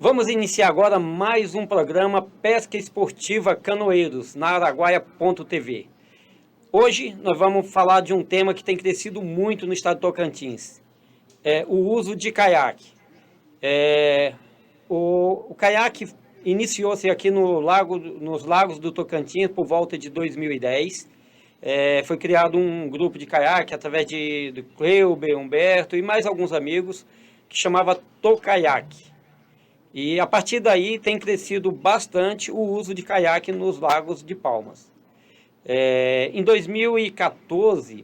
Vamos iniciar agora mais um programa Pesca Esportiva Canoeiros, na Araguaia.tv. Hoje nós vamos falar de um tema que tem crescido muito no estado de Tocantins, o uso de caiaque. O caiaque iniciou-se aqui nos lagos do Tocantins por volta de 2010. Foi criado um grupo de caiaque através do Cleuber, Humberto e mais alguns amigos, que chamava Tocaiaque. E a partir daí tem crescido bastante o uso de caiaque nos lagos de Palmas. Em 2014,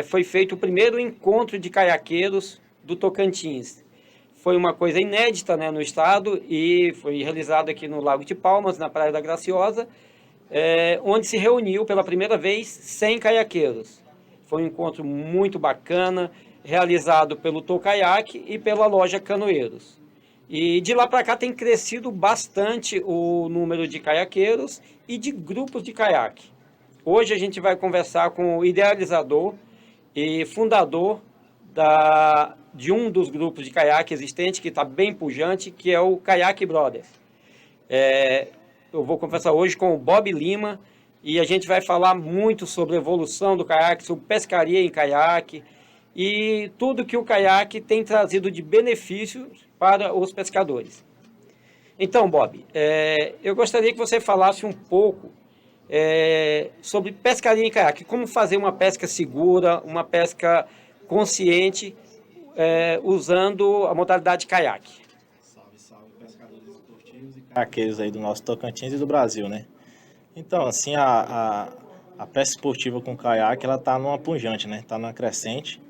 foi feito o primeiro encontro de caiaqueiros do Tocantins. Foi uma coisa inédita, né, no estado, e foi realizado aqui no Lago de Palmas, na Praia da Graciosa, onde se reuniu pela primeira vez 100 caiaqueiros. Foi um encontro muito bacana, realizado pelo Tocaiaque e pela loja Canoeiros. E de lá para cá tem crescido bastante o número de caiaqueiros e de grupos de caiaque. Hoje a gente vai conversar com o idealizador e fundador de um dos grupos de caiaque existente, que está bem pujante, que é o Kayak Brothers. Eu vou conversar hoje com o Bob Lima e a gente vai falar muito sobre a evolução do caiaque, sobre pescaria em caiaque e tudo que o caiaque tem trazido de benefícios para os pescadores. Então, Bob, eu gostaria que você falasse um pouco sobre pescaria em caiaque, como fazer uma pesca segura, uma pesca consciente, usando a modalidade caiaque. Salve, salve, pescadores esportivos e caiaqueiros aí do nosso Tocantins e do Brasil, né? Então, assim, a pesca esportiva com caiaque, ela tá numa pujante, né? Tá numa crescente.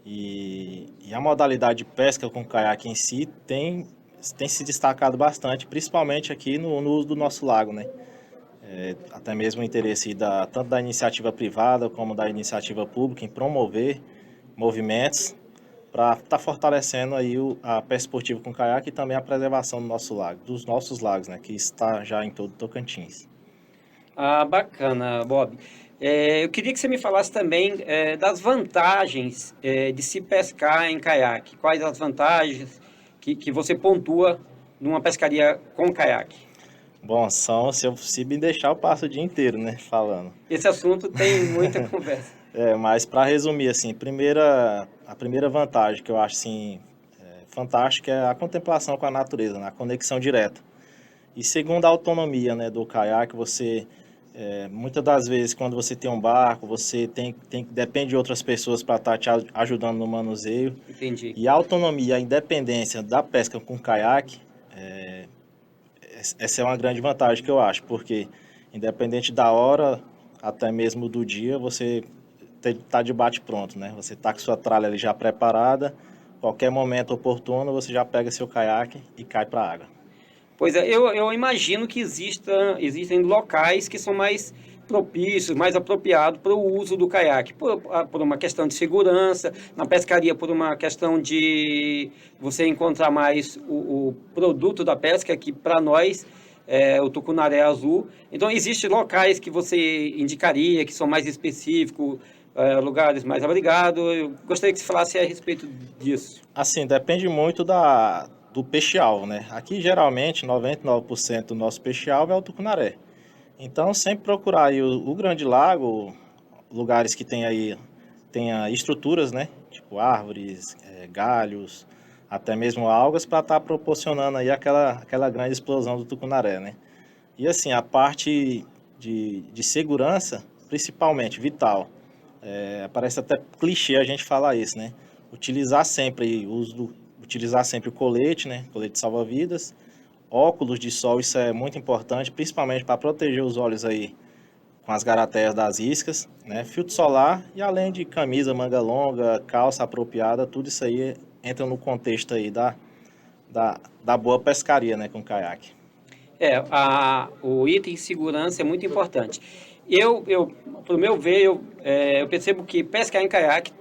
E a modalidade de pesca com caiaque em si tem se destacado bastante, principalmente aqui no uso do nosso lago, né? Até mesmo o interesse tanto da iniciativa privada como da iniciativa pública em promover movimentos para estar fortalecendo aí a pesca esportiva com caiaque e também a preservação do nosso lago, dos nossos lagos, né? Que está já em todo o Tocantins. Ah, bacana, Bob. Eu queria que você me falasse também das vantagens de se pescar em caiaque. Quais as vantagens que você pontua numa pescaria com caiaque? Bom, se me deixar, eu passo o dia inteiro, né, falando. Esse assunto tem muita conversa. Mas para resumir, assim, a primeira vantagem que eu acho, assim, fantástica é a contemplação com a natureza, né, a conexão direta. E segundo, a autonomia, né, do caiaque, muitas das vezes, quando você tem um barco, você depende de outras pessoas para estar te ajudando no manuseio. Entendi. E a autonomia, a independência da pesca com caiaque, essa é uma grande vantagem que eu acho, porque independente da hora, até mesmo do dia, você está de bate pronto, né? Você está com sua tralha ali já preparada, qualquer momento oportuno, você já pega seu caiaque e cai para a água. Pois é, eu imagino que existem locais que são mais propícios, mais apropriados para o uso do caiaque, por uma questão de segurança, na pescaria por uma questão de você encontrar mais o produto da pesca, que para nós é o tucunaré azul. Então, existem locais que você indicaria, que são mais específicos, lugares mais abrigados. Eu gostaria que você falasse a respeito disso. Assim, depende muito do peixe-alvo, né? Aqui, geralmente, 99% do nosso peixe-alvo é o tucunaré. Então, sempre procurar aí o Grande Lago, lugares que tenha estruturas, né? Tipo árvores, galhos, até mesmo algas, para estar proporcionando aí aquela grande explosão do tucunaré, né? E assim, a parte de segurança, principalmente, vital. Parece até clichê a gente falar isso, né? Utilizar sempre o colete, né? Colete salva-vidas. Óculos de sol, isso é muito importante, principalmente para proteger os olhos aí com as garateias das iscas, né? Filtro solar e além de camisa, manga longa, calça apropriada, tudo isso aí entra no contexto aí da boa pescaria, né, com caiaque. O item segurança é muito importante. Pro meu ver, eu percebo que pescar em caiaque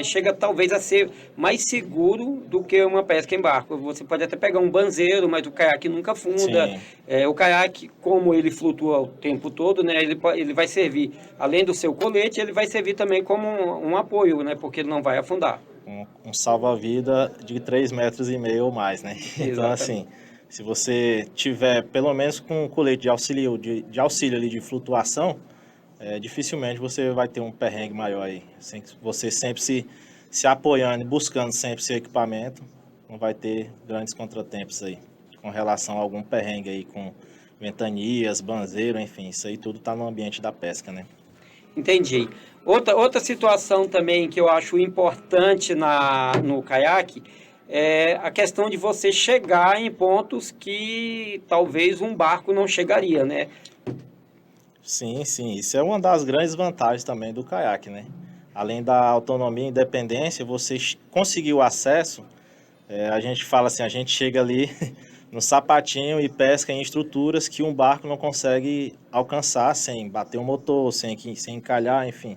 chega talvez a ser mais seguro do que uma pesca em barco. Você pode até pegar um banzeiro, mas o caiaque nunca afunda. O caiaque, como ele flutua o tempo todo, né, ele vai servir, além do seu colete, ele vai servir também como um apoio, né, porque ele não vai afundar. um salva-vida de 3,5 metros ou mais, né? Então, assim, se você tiver pelo menos com um colete de auxílio ali de flutuação, dificilmente você vai ter um perrengue maior aí. Você sempre se apoiando e buscando sempre seu equipamento, não vai ter grandes contratempos aí, com relação a algum perrengue aí, com ventanias, banzeiro, enfim, isso aí tudo está no ambiente da pesca, né? Entendi. Outra situação também que eu acho importante no caiaque é a questão de você chegar em pontos que talvez um barco não chegaria, né? Sim, sim, isso é uma das grandes vantagens também do caiaque, né? Além da autonomia e independência, você conseguir o acesso, a gente fala assim, a gente chega ali no sapatinho e pesca em estruturas que um barco não consegue alcançar sem bater o motor, sem encalhar, enfim.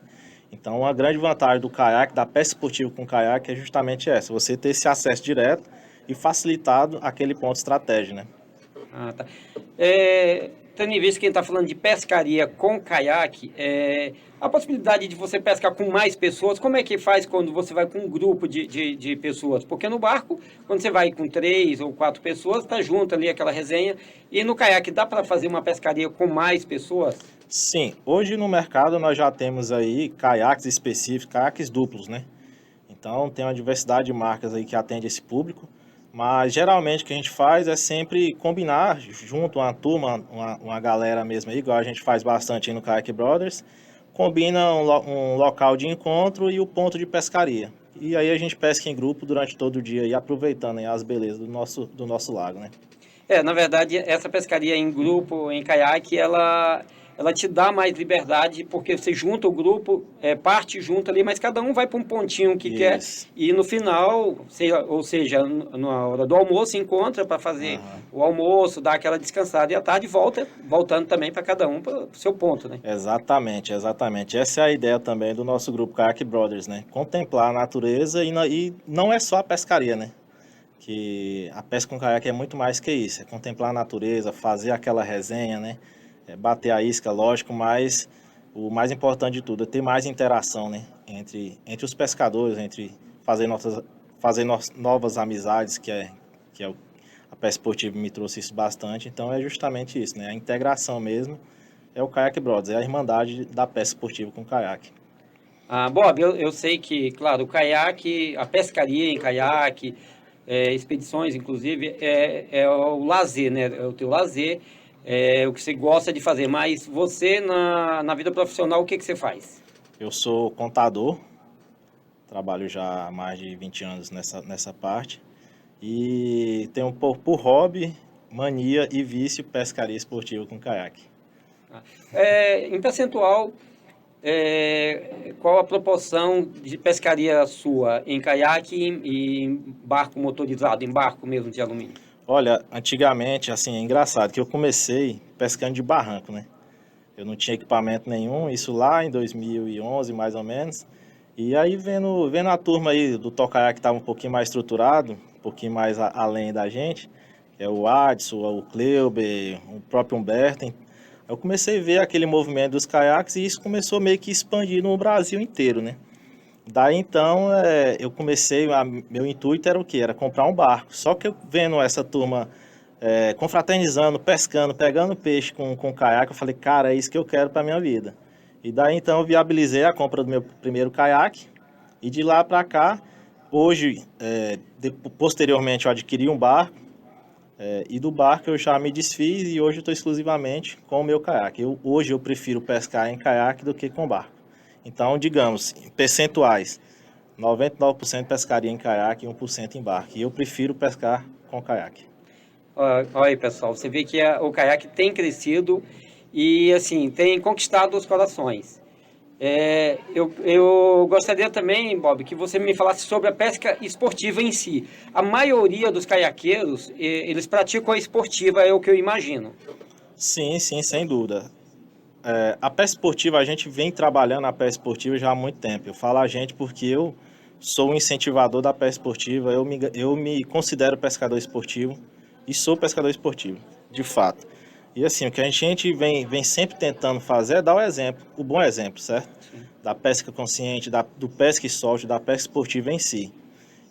Então, uma grande vantagem do caiaque, da pesca esportiva com caiaque, é justamente essa, você ter esse acesso direto e facilitado aquele ponto estratégico, né? Ah, tá. Tendo em vista que a gente está falando de pescaria com caiaque, a possibilidade de você pescar com mais pessoas, como é que faz quando você vai com um grupo de pessoas? Porque no barco, quando você vai com 3 ou 4 pessoas, está junto ali aquela resenha. E no caiaque dá para fazer uma pescaria com mais pessoas? Sim, hoje no mercado nós já temos aí caiaques específicos, caiaques duplos, né? Então tem uma diversidade de marcas aí que atende esse público, mas geralmente o que a gente faz é sempre combinar junto uma turma, uma galera mesmo aí, igual a gente faz bastante aí no Kayak Brothers, combina um local de encontro e o ponto de pescaria. E aí a gente pesca em grupo durante todo o dia e aproveitando aí as belezas do nosso lago, né? Na verdade, essa pescaria em grupo, em caiaque, ela te dá mais liberdade, porque você junta o grupo, parte junto ali, mas cada um vai para um pontinho que quer, Isso. e no final, ou seja, na hora do almoço, encontra para fazer o almoço, dar aquela descansada, e à tarde voltando também para cada um para o seu ponto, né? Exatamente, exatamente. Essa é a ideia também do nosso grupo Kayak Brothers, né? Contemplar a natureza e não é só a pescaria, né? Que a pesca com caiaque é muito mais que isso, é contemplar a natureza, fazer aquela resenha, né? Bater a isca, lógico, mas o mais importante de tudo é ter mais interação, né? Entre os pescadores, entre novas amizades, a pesca esportiva me trouxe isso bastante, então é justamente isso, né? A integração mesmo é o Kayak Brothers, é a irmandade da pesca esportiva com caiaque. Bob, eu sei que, claro, o caiaque, a pescaria em caiaque, expedições, inclusive, é o lazer, né? É o teu lazer, é o que você gosta de fazer. Mas você, na vida profissional, o que você faz? Eu sou contador, trabalho já há mais de 20 anos nessa parte e tenho por hobby, mania e vício pescaria esportiva com caiaque. Em percentual, qual a proporção de pescaria sua em caiaque e em barco motorizado, em barco mesmo de alumínio? Olha, antigamente, assim, é engraçado que eu comecei pescando de barranco, né? Eu não tinha equipamento nenhum, isso lá em 2011, mais ou menos. E aí, vendo a turma aí do Tocaiaque que estava um pouquinho mais estruturado, um pouquinho mais além da gente, que é o Adson, o Kleuber, o próprio Humberto, eu comecei a ver aquele movimento dos caiaques e isso começou meio que expandir no Brasil inteiro, né? Daí então eu comecei, meu intuito era o quê? Era comprar um barco. Só que eu vendo essa turma confraternizando, pescando, pegando peixe com caiaque, eu falei, cara, é isso que eu quero para minha vida. E daí então eu viabilizei a compra do meu primeiro caiaque e de lá para cá, hoje, posteriormente eu adquiri um barco e do barco eu já me desfiz e hoje eu estou exclusivamente com o meu caiaque. Hoje eu prefiro pescar em caiaque do que com barco. Então, digamos, em percentuais, 99% pescaria em caiaque e 1% em barco. E eu prefiro pescar com caiaque. Olha aí, pessoal, você vê que o caiaque tem crescido e, assim, tem conquistado os corações. Eu gostaria também, Bob, que você me falasse sobre a pesca esportiva em si. A maioria dos caiaqueiros, eles praticam a esportiva, é o que eu imagino. Sim, sim, sem dúvida. A pesca esportiva, a gente vem trabalhando a pesca esportiva já há muito tempo. Eu falo a gente porque eu sou um incentivador da pesca esportiva, eu me considero pescador esportivo e sou pescador esportivo, de fato. E assim, o que a gente vem sempre tentando fazer é dar o exemplo, o bom exemplo, certo? Sim. Da pesca consciente, do pesca e solte, da pesca esportiva em si.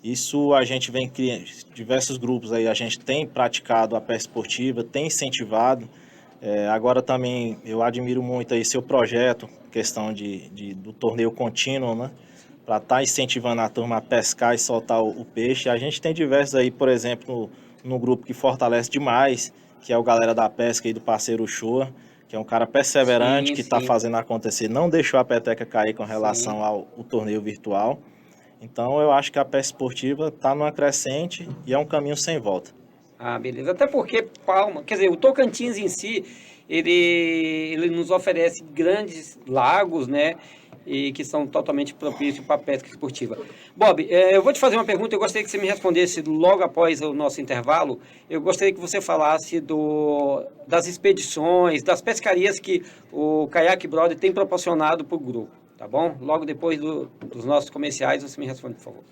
Isso a gente vem criando, diversos grupos aí, a gente tem praticado a pesca esportiva, tem incentivado. Agora também eu admiro muito aí seu projeto, questão do torneio contínuo, né? Para estar incentivando a turma a pescar e soltar o peixe. A gente tem diversos aí, por exemplo, no grupo que fortalece demais, que é o Galera da Pesca aí do parceiro Shoa, que é um cara perseverante, Sim, que está sim, fazendo acontecer, não deixou a peteca cair com sim. relação ao torneio virtual. Então eu acho que a pesca esportiva está numa crescente e é um caminho sem volta. Ah, beleza. Até porque Palma, quer dizer, o Tocantins em si, ele nos oferece grandes lagos, né? E que são totalmente propícios para a pesca esportiva. Bob, eu vou te fazer uma pergunta, eu gostaria que você me respondesse logo após o nosso intervalo. Eu gostaria que você falasse das expedições, das pescarias que o Kayak Brother tem proporcionado para o grupo, tá bom? Logo depois dos nossos comerciais, você me responde, por favor.